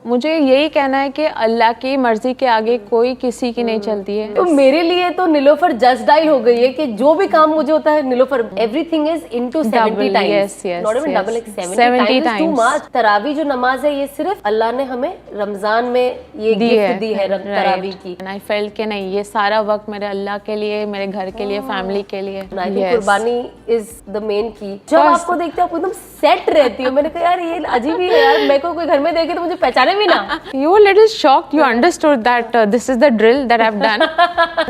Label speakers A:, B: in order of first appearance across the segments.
A: मुझे यही कहना है कि अल्लाह की मर्जी के आगे कोई किसी की नहीं चलती है।
B: तो मेरे लिए तो निलोफर जस्ट डायल हो गई है कि जो भी काम मुझे होता है Nilofar everything is into 70 times, not even double, 70 times too much. तरावी जो नमाज है ये सिर्फ अल्लाह ने हमें रमजान में ये गिफ्ट दी है तरावी की।
A: आई फेल्ट कि नहीं, ये सारा वक्त मेरे अल्लाह के लिए, मेरे घर के लिए, फैमिली के लिए।
B: आई थिंक कुर्बानी इज द मेन की। जब आपको देखते हो आप एकदम सेट रहती हो। मैंने कहा यार ये अजीब ही है यार, मेरे को कोई घर में देखे तो मुझे पहचाने भी ना।
A: You were little shocked. You understood that this is the drill that I've done.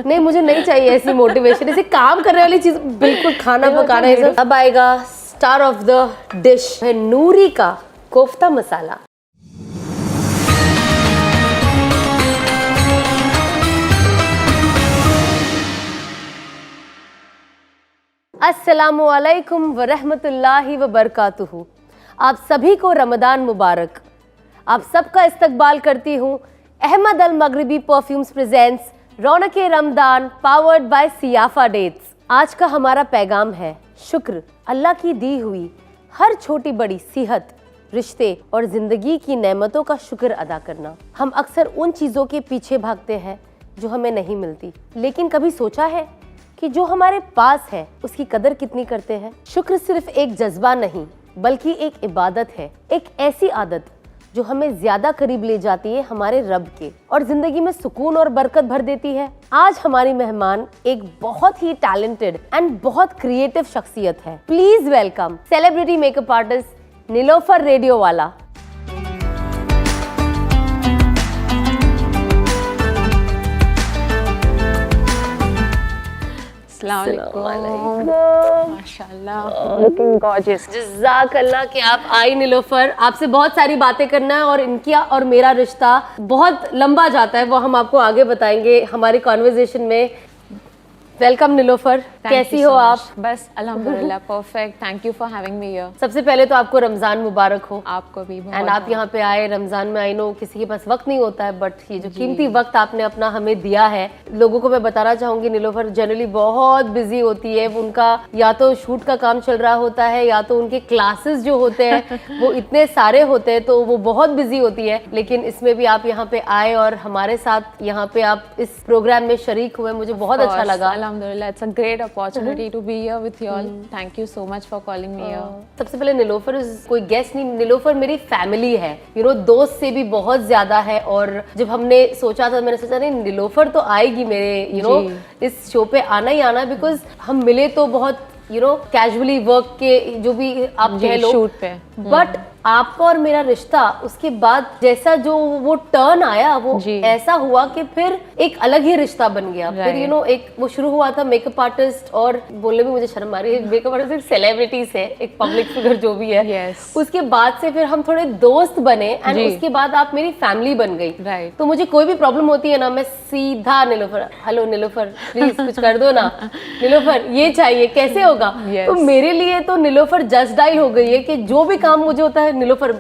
B: नहीं, मुझे नहीं चाहिए ऐसी मोटिवेशन, ऐसे काम करने वाली चीज। बिल्कुल खाना पकाना है। अब आएगा स्टार ऑफ द डिश है नूरी का कोफ्ता मसाला। अस्सलामुअलैकुम वरहमतुल्लाहि वबरकातुहू। आप सभी को रमदान मुबारक। आप सबका इस्तकबाल करती हूँ। Ahmed Al Maghribi perfumes presents रौनके रमदान पावर्ड बाय सियाफा डेट्स। आज का हमारा पैगाम है शुक्र। अल्लाह की दी हुई हर छोटी बड़ी सेहत, रिश्ते और जिंदगी की नेमतों का शुक्र अदा करना। हम अक्सर उन चीज़ों के पीछे भागते हैं जो हमें नहीं मिलती, लेकिन कभी सोचा है कि जो हमारे पास है उसकी कदर कितनी करते हैं? शुक्र सिर्फ एक जज्बा नहीं बल्कि एक इबादत है, एक ऐसी आदत जो हमें ज्यादा करीब ले जाती है हमारे रब के और जिंदगी में सुकून और बरकत भर देती है। आज हमारी मेहमान एक बहुत ही टैलेंटेड एंड बहुत क्रिएटिव शख्सियत है। Please welcome celebrity makeup artist Nilofar Radiowala.
A: माशाल्लाह, looking gorgeous।
B: जज़ाकल्लाह कि आप आई निलोफर। आपसे बहुत सारी बातें करना है और इनकी और मेरा रिश्ता बहुत लंबा जाता है, वो हम आपको आगे बताएंगे हमारी कॉन्वर्जेशन में। वेलकम निलोफर, कैसी हो आप?
A: बस अल्हम्दुलिल्लाह perfect. Thank you for having me here.
B: सबसे पहले तो आपको रमजान मुबारक हो।
A: आपको भी।
B: एंड आप यहाँ पे आए रमजान में। आई नो किसी के पास वक्त नहीं होता है, बट ये जो कीमती वक्त आपने अपना हमें दिया है। लोगों को मैं बताना चाहूंगी निलोफर जनरली बहुत बिजी होती है। उनका या तो शूट का काम चल रहा होता है या तो उनके क्लासेस जो होते हैं वो इतने सारे होते हैं, तो वो बहुत बिजी होती है। लेकिन इसमें भी आप यहाँ पे आए और हमारे साथ यहाँ पे आप इस प्रोग्राम में शरीक हुए, मुझे बहुत अच्छा लगा।
A: Alhamdulillah, it's a great opportunity to be here with you all. Thank you so much for calling me here.
B: सबसे पहले निलोफर कोई गेस्ट नहीं, निलोफर मेरी फैमिली है। दोस्त से भी बहुत ज्यादा है। और जब हमने सोचा था, मैंने सोचा नहीं निलोफर तो आएगी मेरे इस शो पे आना ही आना, बिकॉज हम मिले तो बहुत कैजुअली वर्क के जो भी आप कह लो
A: शूट पे,
B: बट आपका और मेरा रिश्ता उसके बाद जैसा जो वो टर्न आया वो ऐसा हुआ कि फिर एक अलग ही रिश्ता बन गया। फिर एक वो शुरू हुआ था मेकअप आर्टिस्ट, और बोलने में मुझे शर्म आ रही है, मेकअप आर्टिस्ट सिर्फ सेलिब्रिटीज है, एक पब्लिक फिगर जो भी है। उसके बाद से फिर हम थोड़े दोस्त बने एंड उसके बाद आप मेरी फैमिली बन गई। तो मुझे कोई भी प्रॉब्लम होती है ना, मैं सीधा निलोफर, हेलो निलोफर प्लीज कुछ कर दो ना, निलोफर ये चाहिए, कैसे होगा? तो मेरे लिए तो निलोफर जस्ट डायल हो गई है कि जो भी काम मुझे होता है निलोफर,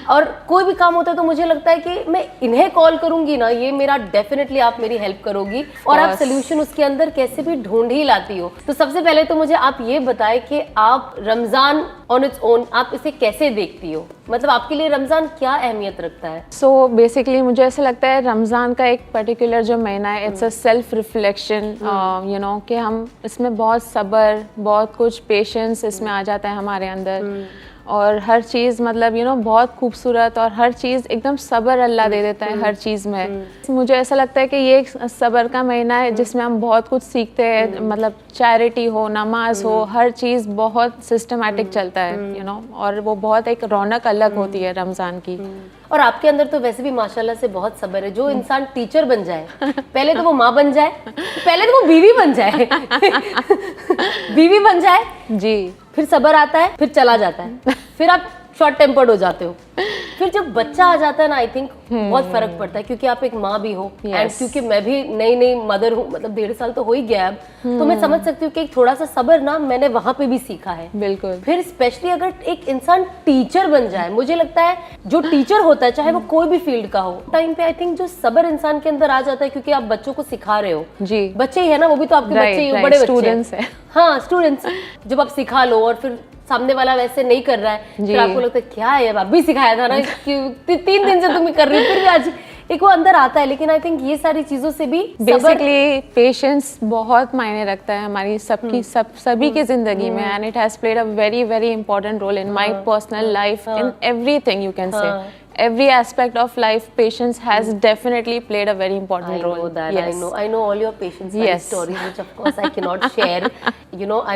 B: और कोई भी काम होता है तो मुझे लगता है कि मैं इन्हें कॉल करूंगी ना, ये मेरा डेफिनेटली आप मेरी हेल्प करोगी और आप सोल्यूशन उसके अंदर कैसे भी ढूंढ ही लाती हो। तो सबसे पहले तो मुझे आप ये बताएं कि आप रमजान ऑन इट्स ओन आप इसे कैसे देखती हो? मतलब आपके लिए रमजान क्या अहमियत रखता है?
A: सो बेसिकली मुझे ऐसा लगता है रमजान का एक पर्टिकुलर जो महीना है, इट्स अ सेल्फ रिफ्लेक्शन, कि हम इसमें बहुत सब्र, बहुत कुछ पेशेंस इसमें आ जाता है हमारे अंदर, और हर चीज़ मतलब बहुत खूबसूरत, और हर चीज़ एकदम सब्र अल्लाह दे देता है हर चीज़ में। मुझे ऐसा लगता है कि ये एक सब्र का महीना है जिसमें हम बहुत कुछ सीखते हैं, मतलब चैरिटी हो, नमाज हो, हर चीज़ बहुत सिस्टमेटिक चलता है और वो बहुत एक रौनक अलग होती है रमज़ान की।
B: और आपके अंदर तो वैसे भी माशाल्लाह से बहुत सब्र है। जो इंसान टीचर बन जाए, पहले तो वो माँ बन जाए, पहले तो वो बीवी बन जाए बीवी बन जाए जी, फिर सब्र आता है, फिर चला जाता है, फिर आप शॉर्ट टेम्पर्ड हो जाते हो। फिर जब बच्चा आ जाता है ना, आई थिंक बहुत फर्क पड़ता है, क्योंकि आप एक माँ भी हो एंड क्योंकि मैं भी नई मदर हूँ, मतलब 1.5 साल तो हो ही गया अब, तो मैं समझ सकती हूँ कि एक थोड़ा सा सब्र ना मैंने वहां पे भी सीखा है।
A: बिल्कुल।
B: फिर स्पेशली अगर एक इंसान टीचर बन जाए, मुझे लगता है जो टीचर होता है चाहे वो कोई भी फील्ड का हो, टाइम पे आई थिंक जो सब्र इंसान के अंदर आ जाता है, क्योंकि आप बच्चों को सिखा रहे हो जी, बच्चे ही है ना, वो भी तो आपके बच्चे ही, बड़े बच्चे हैं। हाँ स्टूडेंट्स, जब आप सिखा लो और फिर सामने वाला वैसे नहीं कर रहा है, फिर आपको लगता है क्या है, अभी सिखाया था ना कि 3 दिन से तुम कर रही हो, फिर भी आज एक वो अंदर आता है। लेकिन आई थिंक ये सारी चीजों से भी
A: बेसिकली पेशेंस बहुत मायने रखता है हमारी सबकी सभी की जिंदगी में, and it has played a very very important role in my personal life, in everything you can say every aspect of life. Patience has definitely played a very important role.
B: I know that.
A: Yes.
B: I know all your patience
A: Yes.
B: stories, which of course I cannot share. You know, I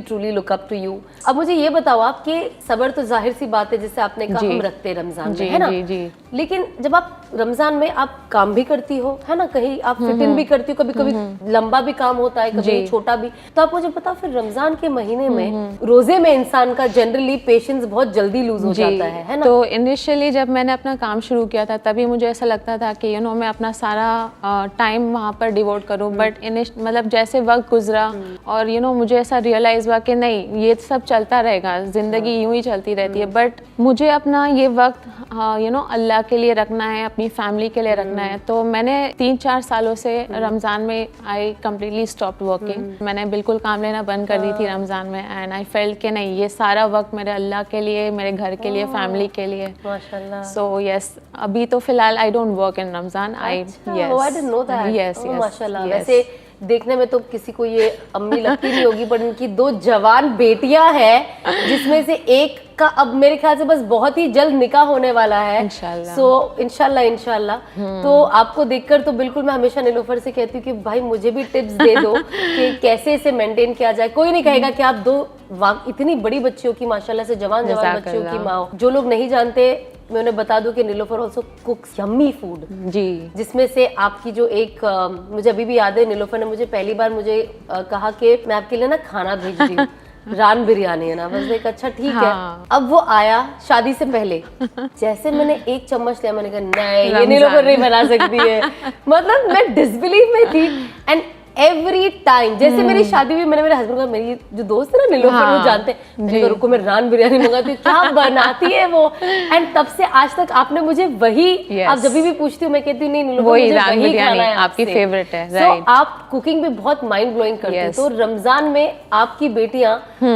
B: truly look up to you. अब मुझे ये बताओ, आपके सब्र तो जाहिर सी बात है, जैसे आपने कहा हम रखते हैं रमजान में, है ना?
A: जी जी।
B: लेकिन जब आप रमजान में आप काम भी करती हो, है ना, कहीं आप फिट इन भी करती हो, कभी कभी लंबा भी काम होता है, कभी छोटा भी, तो आप मुझे बताओ फिर रमजान के महीने में रोजे में इंसान का जनरली पेशेंस बहुत जल्दी लूज हो जाता है ना? तो
A: इनिशियली जब मैंने अपना काम शुरू किया था तभी मुझे ऐसा लगता था कि मैं अपना सारा टाइम वहाँ पर डिवोट करूँ, बट मतलब जैसे वक्त गुजरा और मुझे ऐसा रियलाइज हुआ कि नहीं, ये सब चलता रहेगा, जिंदगी यूं ही चलती रहती है, बट मुझे अपना ये वक्त अल्लाह के लिए रखना है, अपनी फैमिली के लिए रखना है। तो मैंने 3-4 सालों से रमज़ान में आई कम्प्लीटली स्टॉप्ड वर्किंग, मैंने बिल्कुल काम लेना बंद कर दी थी रमज़ान में, एंड आई फेल्ट कि नहीं, ये सारा वक्त मेरे अल्लाह के लिए, मेरे घर के लिए, फैमिली के लिए।
B: माशाल्लाह।
A: सो यस, अभी तो फिलहाल I don't work in Ramzan. I
B: didn't know that.
A: Yes
B: माशाल्लाह। वैसे देखने में तो किसी को ये अम्मी लगती नहीं होगी, पर इनकी 2 जवान बेटियां हैं, जिसमें से एक का अब मेरे ख्याल से बस बहुत ही जल्द निकाह होने वाला है। सो इंशाल्लाह। तो आपको देखकर तो बिल्कुल मैं हमेशा नीलोफर से कहती हूँ कि भाई मुझे भी टिप्स दे दो कि कैसे इसे मेंटेन किया जाए। कोई नहीं कहेगा कि आप 2 इतनी बड़ी बच्चियों की, माशाल्लाह से जवान बच्चियों की माँ हो। जो लोग नहीं जानते, मैं उन्हें बता दूं कि Nilofar also cooks yummy food ji, जिसमें से आपकी जो एक मुझे अभी भी याद है, नीलोफर ने मुझे पहली बार मुझे कहा कि मैं आपके लिए ना खाना भेज रही हूँ, रान बिरयानी है ना, बस एक अच्छा ठीक है। अब वो आया शादी से पहले, जैसे मैंने 1 चम्मच लिया, मैंने कहा नहीं, ये नीलोफर नहीं बना सकती है। मतलब मैं डिसबिलीव में थी, एंड एवरी टाइम जैसे मेरी शादी हुई, मैंने मेरे हस्बैंड को, मेरी जो दोस्त है ना नीलोफर, वो जानते हैं, मैंने कहा रुको मैं रान बिरयानी मंगाती हूँ, क्या बनाती है वो। एंड तब से आज तक आपने मुझे वही, आप जब भी पूछती हूँ मैं कहती हूँ नहीं नीलोफर, मुझे वही खाना है,
A: आपकी फेवरेट है।
B: राइट। आप कुकिंग भी बहुत माइंड ब्लोइंग करती है। तो रमजान में आपकी बेटियां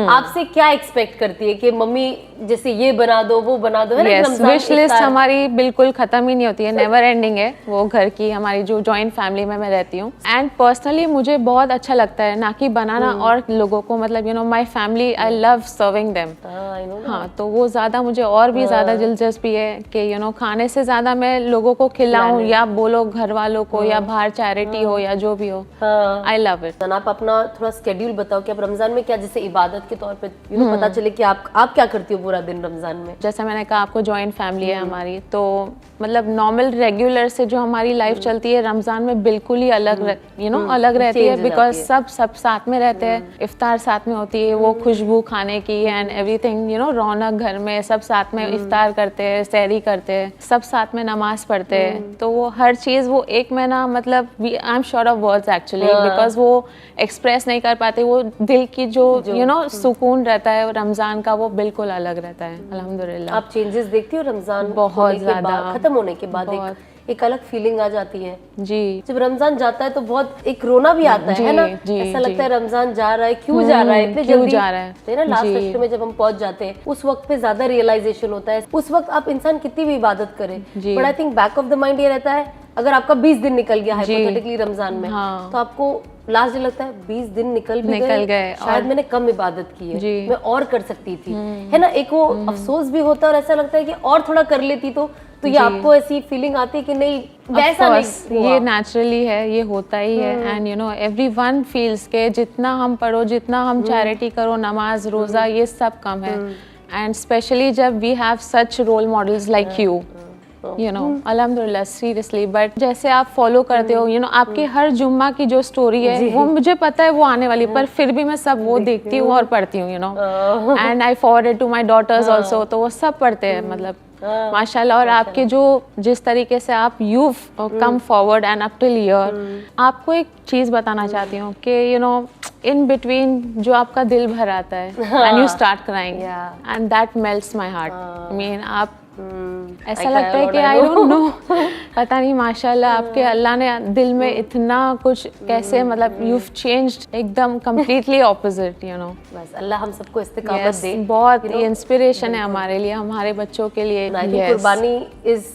B: आपसे क्या एक्सपेक्ट करती है कि मम्मी जैसे ये बना दो, वो बना दो, है ना?
A: विश लिस्ट हमारी बिल्कुल खत्म ही नहीं होती है, नेवर एंडिंग है वो घर की, हमारी जो जॉइंट फैमिली में मैं रहती हूँ। एंड पर्सनली मुझे बहुत अच्छा लगता है ना कि बनाना और लोगों को, मतलब my family, I love serving them. हाँ, तो वो ज्यादा मुझे और भी ज्यादा दिलचस्पी है कि खाने से ज्यादा मैं लोगों को खिलाऊं, या बोलो घर वालों को, या बाहर चैरिटी हो या जो भी हो। I love it.
B: आप अपना थोड़ा स्केड्यूल बताओ कि आप रमजान में क्या, जैसे इबादत के तौर पे पता चले कि आप क्या करती हो पूरा दिन रमजान में?
A: जैसे मैंने कहा आपको, जॉइंट फैमिली है हमारी, तो मतलब नॉर्मल रेगुलर से जो हमारी लाइफ चलती है रमजान में बिल्कुल ही अलग अलग रहती है, बिकॉज सब साथ में रहते हैं, इफ्तार साथ में होती है, वो खुशबू खाने की एंड एवरीथिंग, रौनक घर में, सब साथ में इफ्तार करते हैं, सहरी करते हैं, सब साथ में नमाज पढ़ते हैं। तो वो हर चीज, वो एक महीना, मतलब I am short of words actually, because वो एक्सप्रेस नहीं कर पाते, वो दिल की जो सुकून रहता है रमजान का, वो बिल्कुल अलग रहता है। अल्हम्दुलिल्लाह।
B: आप चेंजेस देखती हो रमजान
A: बहुत ज्यादा,
B: खत्म होने के बाद? एक अलग फीलिंग आ जाती है
A: जी।
B: जब रमजान जाता है तो बहुत एक रोना भी आता है ना? ऐसा लगता है रमजान जा रहा है, क्यों जा रहा है, इतने जल्दी जा रहा है ना? लास्ट अशर में जब हम पहुंच जाते हैं, उस वक्त पे ज्यादा रियलाइजेशन होता है। उस वक्त आप इंसान कितनी भी इबादत करे, but I think back of the mind ये रहता है, अगर आपका 20 दिन निकल गया हाइपोथेटिकली रमजान में, तो आपको लास्ट डे लगता है 20 दिन निकल गए, शायद मैंने कम इबादत की है, मैं और कर सकती थी, है ना? एक वो अफसोस भी होता है और ऐसा लगता है कि और थोड़ा कर लेती तो ये आपको ऐसी फीलिंग आती है कि नहीं, वैसा नहीं,
A: ये नेचुरली है, ये होता ही है। एंड एवरीवन फील्स के जितना हम पढ़ो, जितना हम चैरिटी करो, नमाज रोजा, ये सब कम है। एंड स्पेशली जब we have such role models like you, अल्हम्दुलिल्लाह, सीरियसली। बट जैसे आप फॉलो करते हो, आपकी हर जुम्मा की जो स्टोरी है, वो मुझे पता है वो आने वाली, पर फिर भी मैं सब वो देखती हूँ और पढ़ती हूँ, and I forward to my daughters also, तो वो सब पढ़ते हैं, मतलब माशाल्लाह। और आपके जो जिस तरीके से आप you come forward and up till here, आपको एक चीज बताना चाहती हूँ कि इन बिटवीन जो आपका दिल भर आता है, and you start crying, and that melts my heart. I mean, आप ऐसा लगता है कि आई डोंट नो पता नहीं माशाल्लाह आपके अल्लाह ने दिल में इतना कुछ कैसे मतलब यू चेंज्ड एकदम कम्प्लीटली ऑपोजिट यू नो।
B: बस अल्लाह हम सबको इस्तिकामत दे।
A: बहुत इंस्पिरेशन है हमारे लिए, हमारे बच्चों के लिए।
B: कुर्बानी इज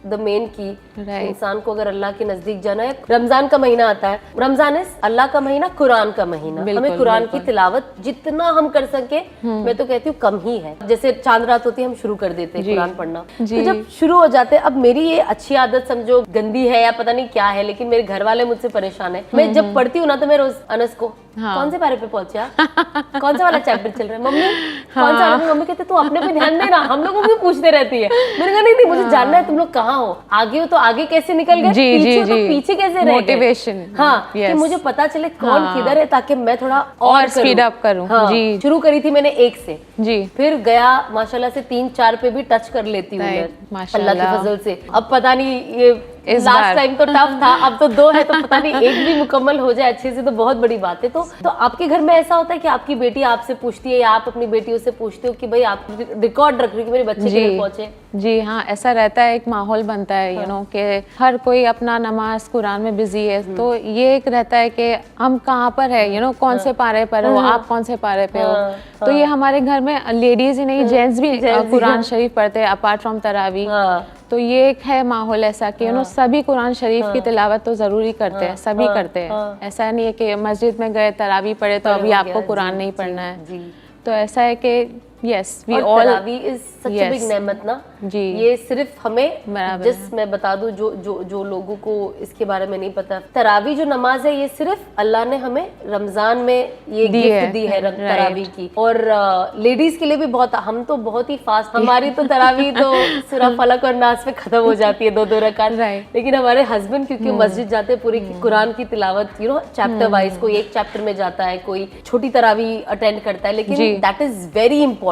B: द मेन की। इंसान को अगर अल्लाह के नजदीक जाना है, रमजान का महीना आता है, रमजान इज अल्लाह का महीना, कुरान का महीना, हमें कुरान की तिलावत जितना हम कर सके, मैं तो कहती हूँ कम ही है। जैसे चांद रात होती है हम शुरू कर देते हैं कुरान पढ़ना, तो जब शुरू हो जाते हैं, अब मेरी ये अच्छी आदत समझो गंदी है या पता नहीं क्या है, लेकिन मेरे घर वाले मुझसे परेशान है। मैं जब पढ़ती हूँ ना तो मैं रोज अनस को कौन से पारे पे पहुंचे, कौन सा वाला चैप्टर चल रहा है मम्मी, कौन सा वाला? मम्मी कहते तू अपने पे ध्यान दे ना, हम लोगों को पूछते रहती है। मैंने कहा नहीं मुझे जानना है तुम लोग कहाँ हो, आगे हो तो आगे कैसे निकल गए, पीछे हो तो पीछे कैसे रह
A: मोटिवेशन।
B: हाँ कि मुझे पता चले कौन किधर है, ताकि मैं थोड़ा और
A: स्पीड अप करूं। जी शुरू
B: करी थी मैंने 1 से
A: जी,
B: फिर गया माशाल्लाह से 3-4 पे भी टच कर लेती हूँ अल्लाह के फजल से। अब पता नहीं ये लास्ट टाइम तो टफ था, अब तो 2 है, तो पता नहीं 1 भी मुकम्मल हो जाए अच्छे से तो बहुत बड़ी बात है। तो आपके घर में ऐसा होता है कि आपकी बेटी आपसे पूछती है या आप अपनी बेटियों से पूछते हो कि भाई आप रिकॉर्ड रख रही हो कि मेरे बच्चे के घर पहुंचे? जी
A: हाँ, ऐसा रहता है, एक माहौल बनता है यू नो कि हर कोई अपना नमाज कुरान में बिजी है, तो ये एक रहता है कि हम कहाँ पर है, यू नो कौन से पारे पर हो, आप कौन से पारे पे हो। तो ये हमारे घर में लेडीज ही नहीं जेंट्स भी कुरान शरीफ पढ़ते हैं अपार्ट फ्रॉम तरावी। तो ये एक है माहौल ऐसा कि यू नो सभी कुरान शरीफ की तिलावत तो जरूरी करते हैं, सभी करते हैं। ऐसा नहीं है कि मस्जिद में गए तरावी पढ़े तो अभी आपको कुरान नहीं पढ़ना है। तो ऐसा है कि यस वी ऑल,
B: तरावी इज सच अ बिग नेमत ना जी। ये सिर्फ हमें जिस मैं बता दूं जो लोगों को इसके बारे में नहीं पता, तरावी जो नमाज है ये सिर्फ अल्लाह ने हमें रमजान में ये गिफ्ट दी है तरावी की। और लेडीज के लिए भी बहुत, हम तो बहुत ही फास्ट, हमारी तो तरावी तो सूरह फलक और नास पे खत्म हो जाती है 2-2 रकात। लेकिन हमारे हस्बैंड क्योंकि मस्जिद जाते हैं पूरी कुरान की तिलावत यू नो चैप्टर वाइज, कोई एक चैप्टर में जाता है, कोई छोटी तरावी अटेंड करता है, लेकिन दैट इज वेरी इंपॉर्टेंट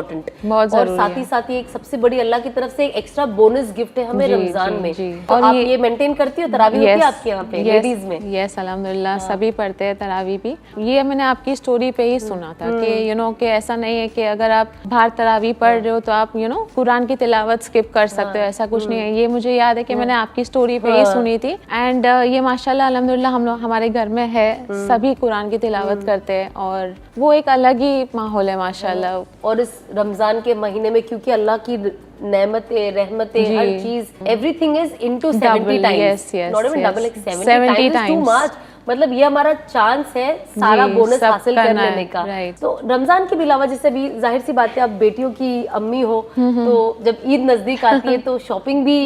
B: और साथ ही एक सबसे बड़ी अल्लाह की तरफ से एक एक्स्ट्रा बोनस गिफ्ट है हमें रमजान में। तो आप ये मेंटेन करती हो? तरावी होती है आपके यहाँ पे लेडीज में?
A: यस अल्हम्दुलिल्लाह सभी पढ़ते हैं तरावी भी। ये मैंने आपकी स्टोरी पे ही सुना था कि यू नो कि ऐसा नहीं है कि अगर आप बाहर तरावी पढ़ रहे हो तो आप यू नो कुरान की तिलावत स्किप कर सकते हो, ऐसा कुछ नहीं है। ये मुझे याद है कि मैंने आपकी स्टोरी पे ही सुनी थी एंड ये माशाल्लाह अल्हम्दुलिल्लाह हम लोग हमारे घर में है, सभी कुरान की तिलावत करते हैं और वो एक अलग ही माहौल है माशाल्लाह।
B: और इस रमजान के महीने में क्योंकि अल्लाह की नेमतें, रहमतें, हर चीज, everything is into 70 times, not even double, like 70 times too much. मतलब ये हमारा चांस है सारा बोनस हासिल कर लेने का। तो रमजान के अलावा जैसे भी जाहिर सी बात है आप बेटियों की अम्मी हो, तो जब ईद नजदीक आती है तो शॉपिंग भी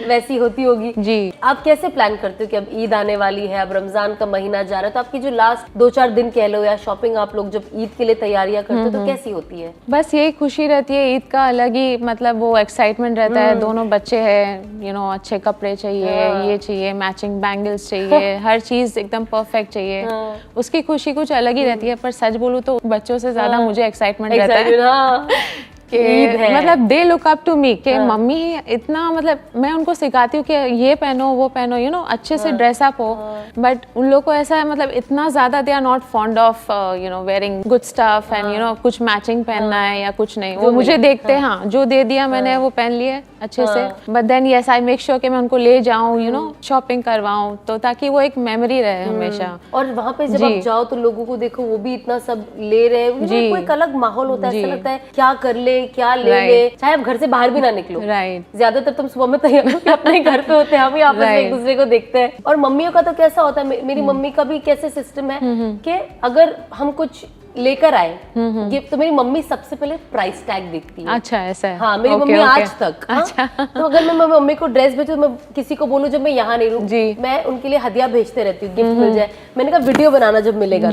B: वैसी होती होगी जी। आप कैसे प्लान करते हो कि अब ईद आने वाली है, अब रमजान का महीना जा रहा है, तो आपकी जो लास्ट 2-4 दिन कह लो या शॉपिंग आप लोग जब ईद के लिए तैयारियां करते हो तो कैसी होती है?
A: बस यही खुशी रहती है, ईद का अलग ही मतलब वो एक्साइटमेंट रहता है। दोनों बच्चे हैं, यू नो अच्छे कपड़े चाहिए, ये चाहिए, मैचिंग बैंगल्स चाहिए, हर चीज एकदम परफेक्ट चाहिए। उसकी खुशी कुछ अलग ही रहती है। पर सच बोलूं तो बच्चों से ज्यादा मुझे एक्साइटमेंट रहता है कि मतलब they look up to me कि मम्मी इतना, मतलब मैं उनको सिखाती हूँ कि ये पहनो वो पहनो, यू नो अच्छे से ड्रेस अप हो। बट उन लोग को ऐसा है मतलब इतना ज्यादा they are not fond of you know wearing good stuff and you know कुछ मैचिंग पहनना है या कुछ नहीं। वो मुझे देखते हैं, हाँ जो दे दिया मैंने वो पहन लिए अच्छे से। But then yes I make sure कि मैं उनको ले जाऊँ, यू नो शॉपिंग करवाऊँ, तो ताकि वो एक मेमोरी रहे हमेशा।
B: और वहाँ पे जब आप जाओ तो लोगों को देखो वो भी इतना सब ले रहे हैं, कोई एक अलग माहौल होता है, ऐसा लगता है क्या कर ले क्या ले, चाहे आप घर से बाहर भी ना निकलो। ज्यादातर तुम सुबह में तैयार होकर अपने घर पे होते हैं, हम ही आपस में एक दूसरे को देखते हैं। और मम्मियों का तो कैसा होता है, मेरी मम्मी का भी कैसे सिस्टम है कि अगर हम कुछ लेकर आए गिफ्ट तो मेरी मम्मी सबसे पहले प्राइस टैग देखती है।
A: अच्छा ऐसा है?
B: हाँ मेरी मम्मी आज तक। अच्छा। तो अगर मैं मम्मी को ड्रेस भेजूं तो मैं किसी को बोलूं जब मैं यहाँ नहीं रहूं, मैं उनके लिए हदिया भेजते रहती हूँ, गिफ्ट मिल जाए। मैंने कहा वीडियो बनाना जब मिलेगा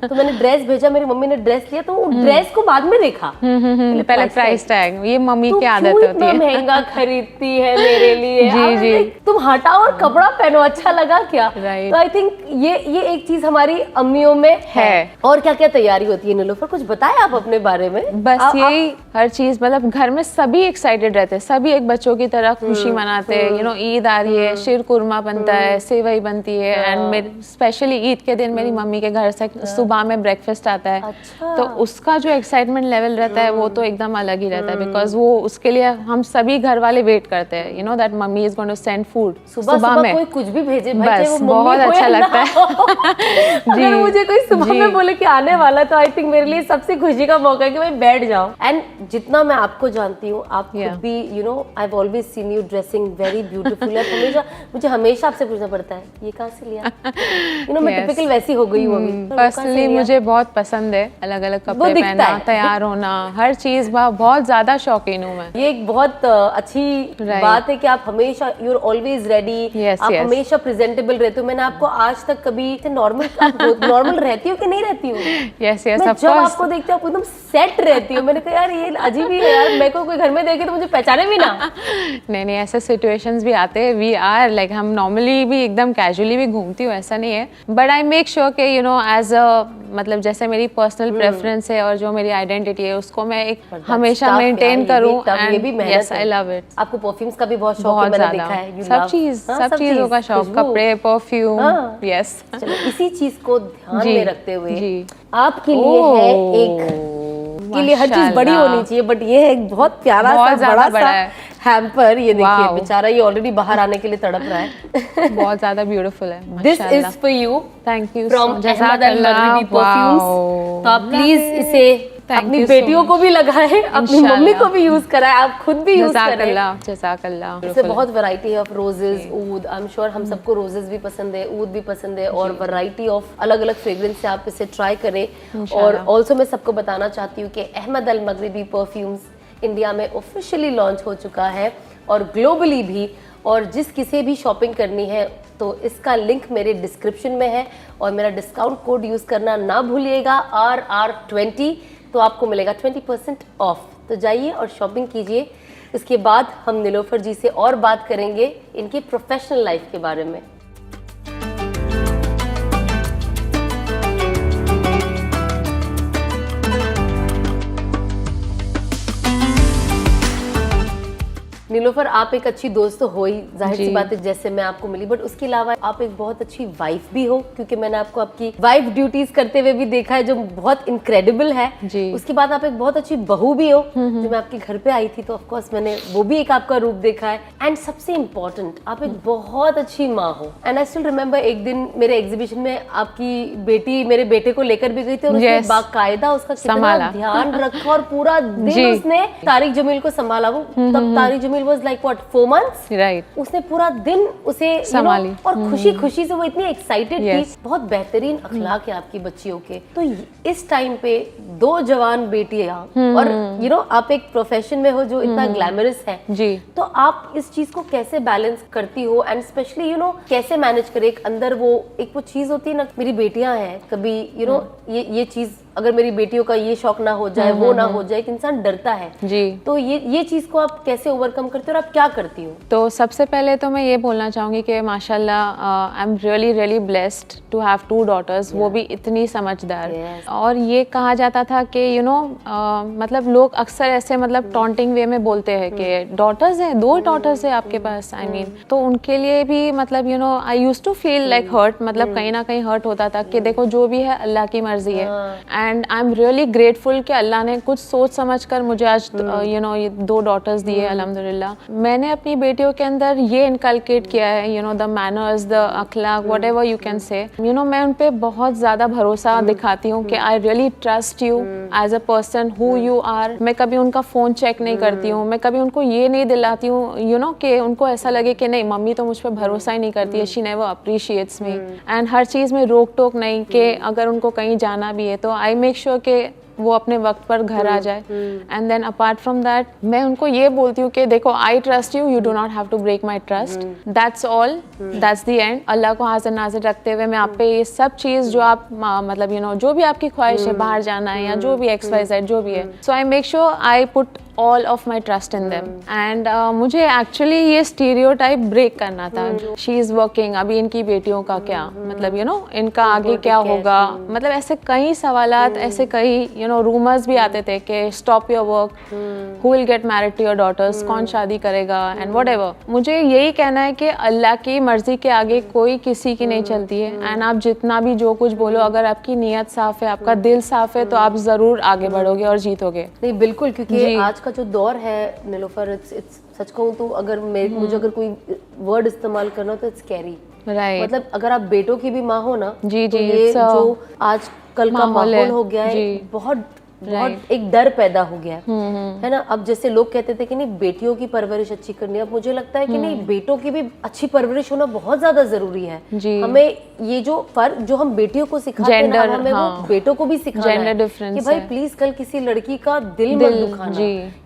B: तो मैंने ड्रेस भेजा, मेरी मम्मी ने ड्रेस लिया तो ड्रेस को बाद में देखा,
A: पहले प्राइस टैग। ये मम्मी की आदत होती है,
B: महंगा खरीदती है मेरे लिए। जी तुम हटाओ और कपड़ा पहनो, अच्छा लगा क्या? तो आई थिंक ये एक चीज हमारी अम्मियों में है। और क्या क्या तैयार तैयारी होती है नीलोफर, कुछ बताएं आप अपने बारे में।
A: बस यही हर चीज, मतलब घर में सभी एक्साइटेड रहते हैं, सभी एक बच्चों की तरह खुशी मनाते हैं। यू नो ईद आ रही है, शीर कुरमा बनता है, सेवई बनती है, एंड स्पेशली ईद के दिन मेरी मम्मी के घर से सुबह में ब्रेकफास्ट आता है।
B: अच्छा।
A: तो उसका जो एक्साइटमेंट लेवल रहता है वो तो एकदम अलग ही रहता है, बिकॉज वो उसके लिए हम सभी घर वाले वेट करते हैं, you know that mummy is going to send food सुबह में।
B: कोई कुछ भी भेजे,
A: बस बहुत अच्छा लगता है।
B: अगर मुझे कोई सुबह में बोले कि आने वाला, तो आई थिंक मेरे लिए सबसे खुशी का मौका है कि मैं बैठ जाऊं। एंड जितना मैं आपको जानती हूँ, आप खुद भी you know I have always seen you dressing very beautiful. मुझे हमेशा आपसे पूछना पड़ता है ये कहाँ से लिया, यू नो मैं टिपिकल वैसी हो गई हूँ अभी।
A: पर्सनली मुझे बहुत पसंद है अलग अलग कपड़े पहनना, तैयार होना, हर चीज बहुत ज्यादा शौकीन हूँ मैं।
B: ये एक बहुत अच्छी बात है कि आप हमेशा यू आर ऑलवेज रेडी, आप हमेशा प्रेजेंटेबल रहते हो। मैंने आपको आज तक कभी नॉर्मल रहती हो कि नहीं रहती हो?
A: यस यस,
B: जब आपको देखते हो आप एकदम सेट रहती हो। मैंने कहा यार ये अजीब ही है यार, मेरे को कोई घर में देखे तो मुझे पहचाने भी ना।
A: नहीं ऐसे सिचुएशंस भी आते हैं, वी आर लाइक हम नॉर्मली भी एकदम कैजुअली भी घूमती हूँ, ऐसा नहीं है, बट आई मेक श्योर कि यू नो एज अ मतलब जैसे मेरी पर्सनल प्रेफरेंस है और जो मेरी आइडेंटिटी है उसको मैं एक हमेशा मेंटेन करूँ। Yes I love it.
B: आपको परफ्यूम्स का भी बहुत शौक है, मैंने देखा है।
A: सब चीजों का शौक, कपड़े, परफ्यूम। यस,
B: इसी चीज को ध्यान में रखते हुए आपके लिए है एक, के लिए हर चीज बड़ी होनी चाहिए, बट ये है एक बहुत प्यारा सा बड़ा सा हैम्पर। ये देखिए बेचारा ये ऑलरेडी बाहर आने के लिए तड़प रहा है।
A: बहुत ज्यादा ब्यूटीफुल है।
B: This is for you,
A: thank you
B: from Ahmed Al Maghribi perfumes. तो आप प्लीज इसे अपनी बेटियों को भी लगाएं, अपनी मम्मी को भी यूज कराएं, आप खुद भी यूज करें।
A: जज़ाकल्लाह।
B: इससे बहुत वैरायटी ऑफ रोजेस, ऊद, आई एम श्योर हम सबको रोजेस भी पसंद है, ऊद भी पसंद है, और वैरायटी ऑफ अलग अलग फ्रेग्रेंस से आप इसे ट्राई करें। और ऑल्सो मैं सबको बताना चाहती हूँ कि Ahmad Al Maghribi perfumes India में ऑफिशियली लॉन्च हो चुका है और ग्लोबली भी। और जिस किसी भी शॉपिंग करनी है तो इसका लिंक मेरे डिस्क्रिप्शन में है, और मेरा डिस्काउंट कोड यूज करना ना भूलिएगा, RR20, तो आपको मिलेगा 20% ऑफ। तो जाइए और शॉपिंग कीजिए। इसके बाद हम नीलोफर जी से और बात करेंगे इनकी प्रोफेशनल लाइफ के बारे में। नीलोफर, आप एक अच्छी दोस्त तो हो ही, जाहिर सी बात है, जैसे मैं आपको मिली, बट उसके अलावा आप एक बहुत अच्छी वाइफ भी हो, क्योंकि मैंने आपको आपकी वाइफ ड्यूटीज करते हुए भी देखा है जो बहुत इनक्रेडिबल है। उसके बाद आप एक बहुत अच्छी बहू भी हो। जो मैं आपके घर पे आई थी तो ऑफ कोर्स मैंने वो भी एक आपका रूप देखा है। एंड सबसे इम्पोर्टेंट, आप एक बहुत अच्छी माँ हो। एंड आई स्टिल रिमेम्बर एक दिन मेरे एग्जीबिशन में आपकी बेटी मेरे बेटे को लेकर भी गई थी, और उसने बाकायदा उसका कितना ध्यान रखा, और पूरा दिन उसने तारिक जमील को संभाला। वो तब Tariq Jameel was like what 4 months,
A: right?
B: उसने पूरा दिन उसे संभाली, और खुशी खुशी से वो इतनी एक्साइटेड थी। बहुत बेहतरीन अखलाक है आपकी बच्चियों के। तो इस टाइम पे 2 जवान बेटियां, और यू नो आप एक प्रोफेशन में हो जो इतना ग्लैमरस है जी, तो आप इस चीज को कैसे बैलेंस करती हो? एंड स्पेशली यू नो कैसे मैनेज करे? एक अंदर वो चीज होती है ना, मेरी बेटियां हैं, कभी यू नो ये चीज अगर मेरी बेटियों का ये शौक ना हो जाए, वो ना हो जाए, एक इंसान डरता है जी। तो ये चीज को आप कैसे ओवरकम करते हो और आप क्या करती हो?
A: तो सबसे पहले तो मैं ये बोलना चाहूंगी कि माशाल्लाह I am really blessed to have 2 daughters, वो भी इतनी समझदार। और ये कहा जाता था कि यू नो मतलब लोग अक्सर ऐसे मतलब टॉन्टिंग वे में बोलते हैं कि डॉटर्स हैं, 2 daughters है आपके पास, आई मीन तो उनके लिए भी मतलब you know I use to feel like hurt, मतलब कहीं ना कहीं हर्ट होता था कि देखो जो भी है अल्लाह की मर्जी है। And I am really grateful कि अल्लाह ने कुछ सोच समझ कर मुझे आज यू नो ये 2 daughters दिए अल्हम्दुलिल्लाह। मैंने अपनी बेटियों के अंदर ये इनकलकेट किया है, you know the manners, the अखलाक, whatever you can say, you know मैं उन पे बहुत ज़्यादा भरोसा दिखाती हूँ कि I really trust you as a person who you are. मैं कभी उनका फ़ोन चेक नहीं करती हूँ, मैं कभी उनको ये नहीं दिलाती हूँ यू नो कि उनको ऐसा लगे कि नहीं मम्मी तो मुझ पर भरोसा ही नहीं करती है, she never appreciates me. And हर चीज़ में रोक टोक नहीं, कि अगर उनको कहीं जाना भी है तो आई मेक श्योर कि वो अपने वक्त पर घर आ जाए। And then apart from that मैं उनको ये बोलती हूँ कि देखो I trust you, you do not have to break my trust, that's all, that's the end. अल्लाह को हाजिर नाजिर रखते हुए मैं आप पे ये सब चीज़ जो आप मतलब यू नो जो भी आपकी ख्वाहिश है, बाहर जाना है या जो भी XYZ जो भी है, so I make sure I put all of my trust in them and मुझे एक्चुअली ये स्टीरियोटाइप ब्रेक करना था। शी इज़ वर्किंग, अभी इनकी बेटियों का क्या, मतलब यू नो इनका आगे क्या होगा, मतलब ऐसे कई सवालात, ऐसे कई यू नो रूमर्स भी आते थे कि stop your work, who will get married to your daughters, कौन शादी करेगा एंड व्हाटएवर। मुझे यही कहना है कि अल्लाह की मर्जी के आगे कोई किसी की नहीं चलती है। एंड आप जितना भी जो कुछ बोलो, अगर आपकी नीयत साफ है, आपका दिल साफ है, तो आप ज़रूर आगे बढ़ोगे और जीतोगे।
B: नहीं बिल्कुल, क्योंकि आज का जो दौर है नीलोफर, इट्स सच कहूँ तो अगर मुझे अगर कोई वर्ड इस्तेमाल करना तो इट्स स्कैरी। मतलब अगर आप बेटों की भी माँ हो ना,
A: जी
B: तो ये जो आज कल का माहौल हो गया है, बहुत एक डर पैदा हो गया है ना। अब जैसे लोग कहते थे कि नहीं बेटियों की परवरिश अच्छी करनी है, अब मुझे लगता है कि नहीं बेटों की भी अच्छी परवरिश होना बहुत ज्यादा जरूरी है। हमें ये जो फर्क जो हम बेटियों को सिखाते हैं ना, हमें वो बेटों को भी सिखाना है कि भाई प्लीज कल किसी लड़की का दिल मत दुखाना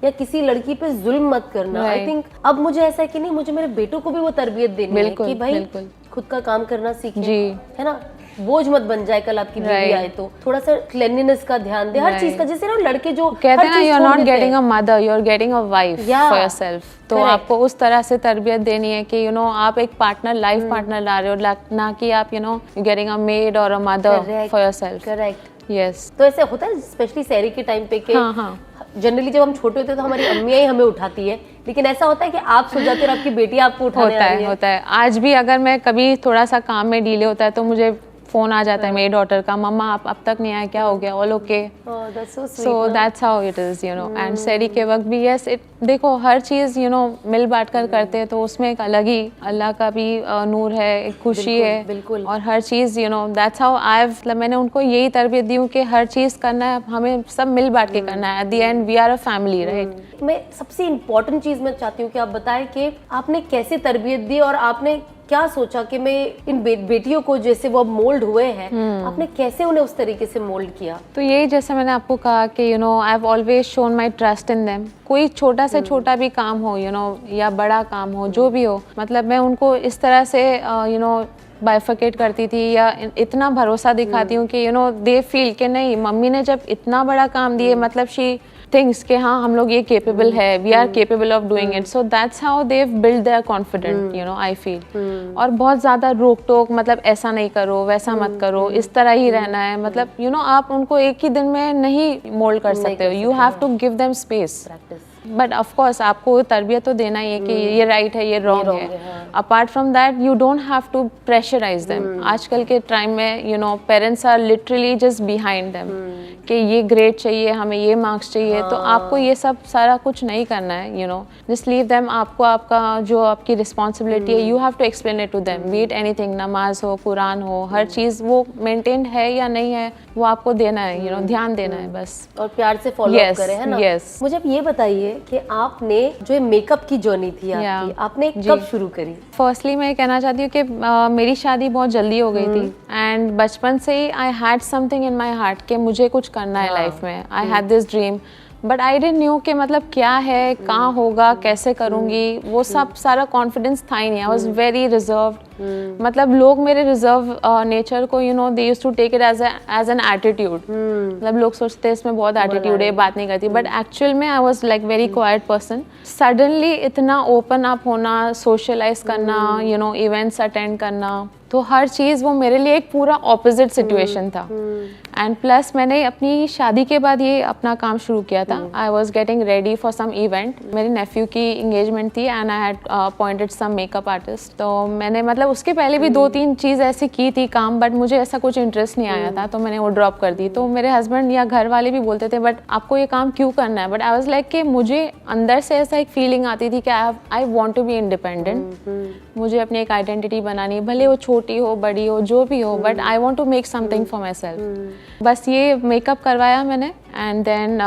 B: या किसी लड़की पे जुल्म मत करना। आई थिंक अब मुझे ऐसा है कि नहीं मुझे मेरे बेटों को भी वो तरबियत देनी है कि भाई खुद का काम करना सीखे, है ना, बोझ मत बन जाए कल आपकी बीवी आए तो। थोड़ा सा क्लीनलीनेस का ध्यान दे, हर चीज का। जैसे ना लड़के जो
A: कहते हैं ना, you are not getting a mother, you are getting a wife for yourself. तो आपको उस तरह से तरबियत देनी है कि यू नो आप एक पार्टनर, लाइफ पार्टनर ला रहे हो, ना कि आप you know getting a maid और a mother for yourself.
B: Correct,
A: yes.
B: तो ऐसे होता है स्पेशली सहरी के टाइम पे कि जनरली जब हम छोटे होते हैं तो हमारी अम्मियाँ ही हमें उठाती है, लेकिन ऐसा होता है कि आप सो जाते हो और आपकी बेटी आपको उठाने आ रही है।
A: होता है। आज भी अगर मैं कभी थोड़ा सा काम में डीले होता है तो मुझे फोन आ जाता है मेरी डॉटर का, मम्मा आप अब तक नहीं आए, क्या हो गया, all okay. So that's how it is you know. And सहरी के वक्त भी यस, देखो हर चीज़ यू नो मिल बांट कर करते हैं तो उसमें एक अलग ही अल्लाह का भी नूर है, एक खुशी है।
B: बिल्कुल।
A: और हर चीज़ you know that's how I मतलब मैंने उनको यही तरबियत दी हूँ कि हर चीज़ करना है, हमें सब मिल बांट के करना है। At the end we are a family, right.
B: मैं सबसे इम्पोर्टेंट चीज़ मैं चाहती हूँ कि आप बताएं कि आपने कैसे तरबियत दी और आपने क्या सोचा कि मैं इन बेटियों को जैसे वो अब मोल्ड हुए हैं, आपने कैसे उन्हें उस तरीके से मोल्ड किया?
A: तो यही जैसे मैंने आपको कहा कि you know I have always shown my trust in them. कोई छोटा से छोटा भी काम हो यू नो या बड़ा काम हो, जो भी हो, मतलब मैं उनको इस तरह से यू नो बाइफिकेट करती थी या इतना भरोसा दिखाती हूँ कि यू नो दे फील कि नहीं मम्मी ने जब इतना बड़ा काम दिए, मतलब शी थिंग्स कि हाँ हम लोग ये केपेबल है, we are capable of doing it. So that's how they build their confident you know I feel. और बहुत ज़्यादा रोक टोक, मतलब ऐसा नहीं करो, वैसा मत करो, इस तरह ही रहना है, मतलब यू नो आप उनको एक ही दिन में नहीं मोल्ड कर सकते हो। You have to give them space. But of course आपको तरबियत तो देना ही है कि ये राइट है, ये रॉन्ग है। Apart from that you don't have to pressurise them. आजकल के टाइम में you know parents are literally just behind them कि ये ग्रेड चाहिए, हमें ये मार्क्स चाहिए। तो आपको ये सब सारा कुछ नहीं करना है, you know just leave them. आपको आपका जो आपकी रिस्पॉन्सिबिलिटी है, you have to explain it to them, be it anything, नमाज हो, कुरान हो, हर चीज़ वो मेंटेन्ड है या नहीं है वो आपको देना है, यू नो ध्यान देना है बस,
B: और प्यार से फॉलो अप करें, है ना। मुझे अब ये बताइए कि आपने जो ये मेकअप की जर्नी थी आपकी, आपने कब शुरू करी?
A: फर्स्टली मैं कहना चाहती हूँ कि मेरी शादी बहुत जल्दी हो गई थी एंड बचपन से ही I had something in my heart कि मुझे कुछ करना है लाइफ में। I had this dream but I didn't knew कि मतलब क्या है, कहाँ होगा, कैसे करूँगी, वो सब सारा कॉन्फिडेंस था ही नहीं। I was very reserved. मतलब लोग मेरे रिजर्व नेचर को you know they used to take it as an attitude. मतलब लोग सोचते हैं इसमें बहुत एटीट्यूड है, बात नहीं करती, बट एक्चुअल में I was like very quite person. Suddenly इतना ओपन अप होना, सोशलाइज करना, यू नो इवेंट्स अटेंड करना, तो हर चीज़ वो मेरे लिए एक पूरा ऑपोजिट सिचुएशन था। एंड प्लस मैंने अपनी शादी के बाद ये अपना काम शुरू किया था। I was getting ready for some event. मेरे नेफ्यू की एंगेजमेंट थी and I had appointed some makeup artist. तो मैंने मतलब उसके पहले भी 2-3 चीज़ ऐसी की थी काम, बट मुझे ऐसा कुछ इंटरेस्ट नहीं आया था, तो मैंने वो ड्रॉप कर दी। तो मेरे हस्बैंड या घर वाले भी बोलते थे बट आपको ये काम क्यों करना है, बट आई वॉज लाइक कि मुझे अंदर से ऐसा एक फीलिंग आती थी कि I want to be independent. मुझे अपनी एक आइडेंटिटी बनानी, भले वो छोटी हो, बड़ी हो, जो भी हो, but I want to make something for myself. बस ये मेकअप करवाया मैंने एंड देन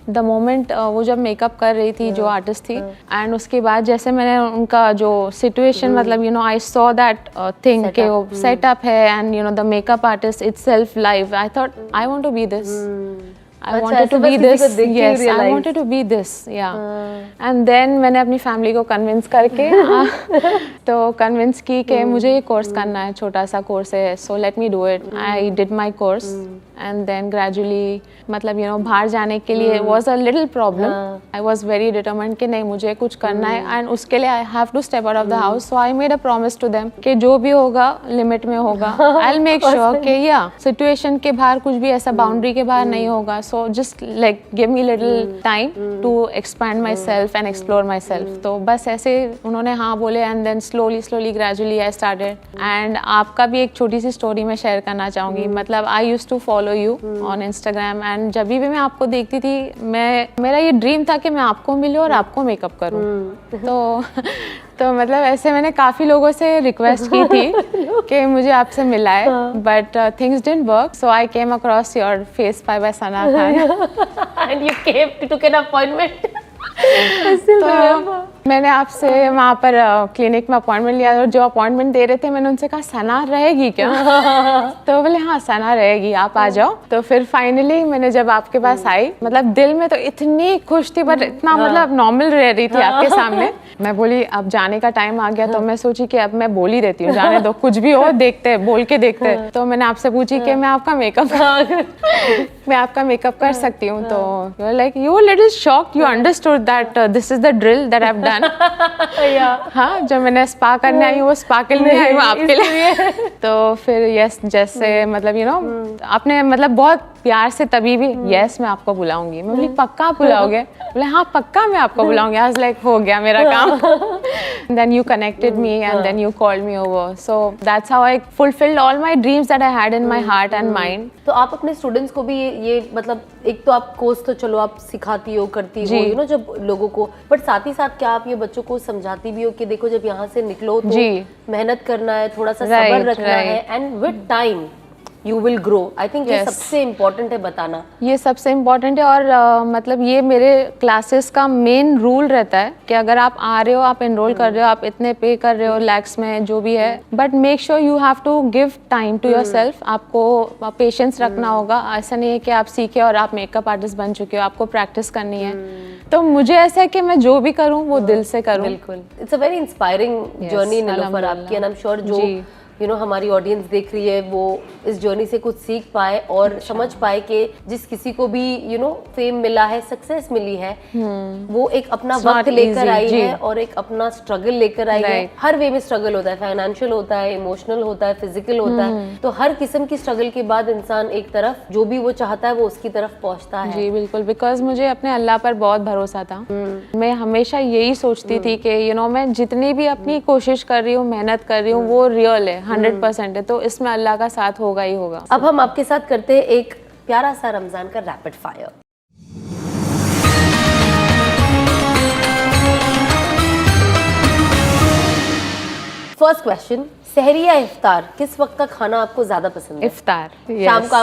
A: द मोमेंट वो जब मेकअप कर रही थी जो आर्टिस्ट थी, एंड उसके बाद जैसे मैंने उनका जो सिचुएशन मतलब you know I saw that thing के वो सेटअप है and you know the makeup artist itself live, I thought I want to be this. I wanted to be this. Yes, I wanted to be this. Yeah. And then मैंने अपनी family को convince करके तो convince की कि मुझे ये course करना है, छोटा सा कोर्स है, so let me do it. I did my course and then gradually मतलब बाहर जाने के लिए was a little problem. I was very determined कि नहीं मुझे कुछ करना है and उसके लिए I have to step out of the house. So I made a promise to them कि जो भी होगा लिमिट में होगा. I'll make sure कि सिचुएशन के बाहर कुछ भी ऐसा बाउंड्री के बाहर नहीं होगा. So just like give me little time to expand myself and explore myself. तो बस ऐसे उन्होंने हाँ बोले and then slowly gradually I started. And आपका भी एक छोटी सी स्टोरी मैं शेयर करना चाहूँगी. मतलब I used to follow you on Instagram and जब भी मैं आपको देखती थी मेरा ये ड्रीम था कि मैं आपको मिलूँ और आपको मेकअप करूँ. तो मतलब ऐसे मैंने काफ़ी लोगों से रिक्वेस्ट की थी कि मुझे आपसे मिलाए, but things didn't work. So I came across your face by Sana Khan
B: and you came to an appointment.
A: तो मैंने आपसे वहाँ पर क्लिनिक में अपॉइंटमेंट लिया और जो अपॉइंटमेंट दे रहे थे मैंने उनसे कहा सना रहेगी क्या? तो बोले हाँ सना रहेगी, आप आ जाओ. तो फिर फाइनली मैंने जब आपके पास आई, मतलब दिल में तो इतनी खुश थी बट इतना मतलब नॉर्मल रह रही थी आपके सामने. मैं बोली अब जाने का टाइम आ गया तो मैं सोची कि अब मैं बोल ही देती हूँ, जाने दो कुछ भी हो देखते हैं, बोल के देखते हैं. तो मैंने आपसे पूछी कि मैं आपका मेकअप कर सकती हूँ. तो like you little shocked, you understood that this is the drill that I have done. हाँ, जब मैंने स्पा करने आई हूँ वो स्पा के लिए आई हूँ आपके लिए. तो फिर यस जैसे मतलब आपने मतलब बहुत प्यार से तभी भी यस मैं आपको बुलाऊंगी. मैं बोली पक्का आप बुलाओगे? बोले हाँ पक्का मैं आपको बुलाऊंगी. आज लाइक हो गया मेरा काम. Then you connected me and then you called me over. So that's how I fulfilled all my dreams that I had in my heart and mind.
B: तो आप अपने स्टूडेंट्स को भी ये मतलब एक तो आप कोर्स तो चलो आप सिखाती हो करती हो जब लोगों को, बट साथ ही साथ क्या आप ये बच्चों को समझाती भी हो कि देखो जब यहाँ से निकलो तो मेहनत करना है, थोड़ा सा सब्र रखना है and with time you will grow. I think ये सबसे इम्पोर्टेंट है बताना. ये सबसे इम्पोर्टेंट है और मतलब ये मेरे क्लासेस का मेन रूल रहता है कि अगर आप आ रहे हो, आप एनरोल कर रहे हो, आप इतने पे कर रहे हो लैक्स में जो भी है, but make sure you have to give time to yourself. आपको पेशेंस रखना होगा. ऐसा नहीं है कि आप सीखे और आप मेकअप आर्टिस्ट बन चुके हो, आपको प्रैक्टिस करनी है. तो मुझे ऐसा है कि मैं जो भी करूँ वो दिल से करूँ. बिल्कुल. It's a very inspiring journey Nilofar आपकी एंड आई एम श्योर जो हमारी ऑडियंस देख रही है वो इस जर्नी से कुछ सीख पाए और समझ पाए कि जिस किसी को भी फेम मिला है, सक्सेस मिली है, वो एक अपना वक्त लेकर आई है और एक अपना स्ट्रगल लेकर आई है. हर वे में स्ट्रगल होता है, फाइनेंशियल होता है, इमोशनल होता है, फिजिकल होता है. तो हर किस्म की स्ट्रगल के बाद इंसान एक तरफ जो भी वो चाहता है वो उसकी तरफ पहुंचता है. जी बिल्कुल. बिकॉज मुझे अपने अल्लाह पर बहुत भरोसा था. मैं हमेशा यही सोचती थी कि मैं जितनी भी अपनी कोशिश कर रही हूँ, मेहनत कर रही हूँ, वो रियल है, 100% है. तो इसमें अल्लाह का साथ होगा ही होगा. अब हम आपके साथ करते हैं एक प्यारा सा रमजान का रैपिड फायर. फर्स्ट क्वेश्चन, सहरी या इफ्तार, किस वक्त का खाना आपको ज्यादा पसंद है? इफ्तार. शाम को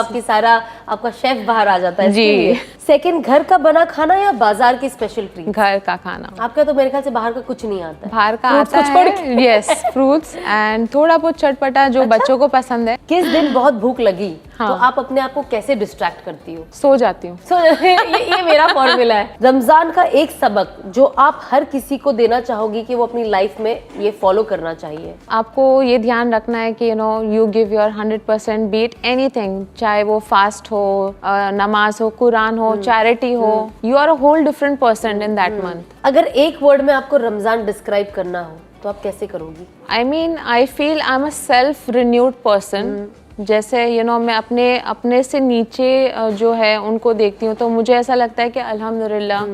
B: आपका शेफ बाहर आ जाता है जी. सेकंड, घर का बना खाना या बाजार की स्पेशल ट्रीट? घर का खाना. आपका तो मेरे ख्याल से बाहर का कुछ नहीं आता है. बाहर का आता है यस, फ्रूट्स एंड थोड़ा बहुत चटपटा जो बच्चों को पसंद है. किस दिन बहुत भूख लगी तो आप अपने आप को कैसे डिस्ट्रैक्ट करती हो? सो जाती हूँ. ये मेरा फॉर्मूला है. रमजान का एक सबक जो आप हर किसी को देना चाहोगी कि वो अपनी लाइफ में ये फॉलो करना चाहिए? आपको ये ध्यान रखना है कि you give your 100%, be it anything, चाहे वो फास्ट हो, नमाज हो, कुरान हो, चैरिटी हो. You are a whole different person in that month. अगर एक वर्ड में आपको रमजान डिस्क्राइब करना हो तो आप कैसे करोगी? I feel I am a self renewed person. जैसे मैं अपने से नीचे जो है उनको देखती हूँ तो मुझे ऐसा लगता है कि अल्हम्दुलिल्लाह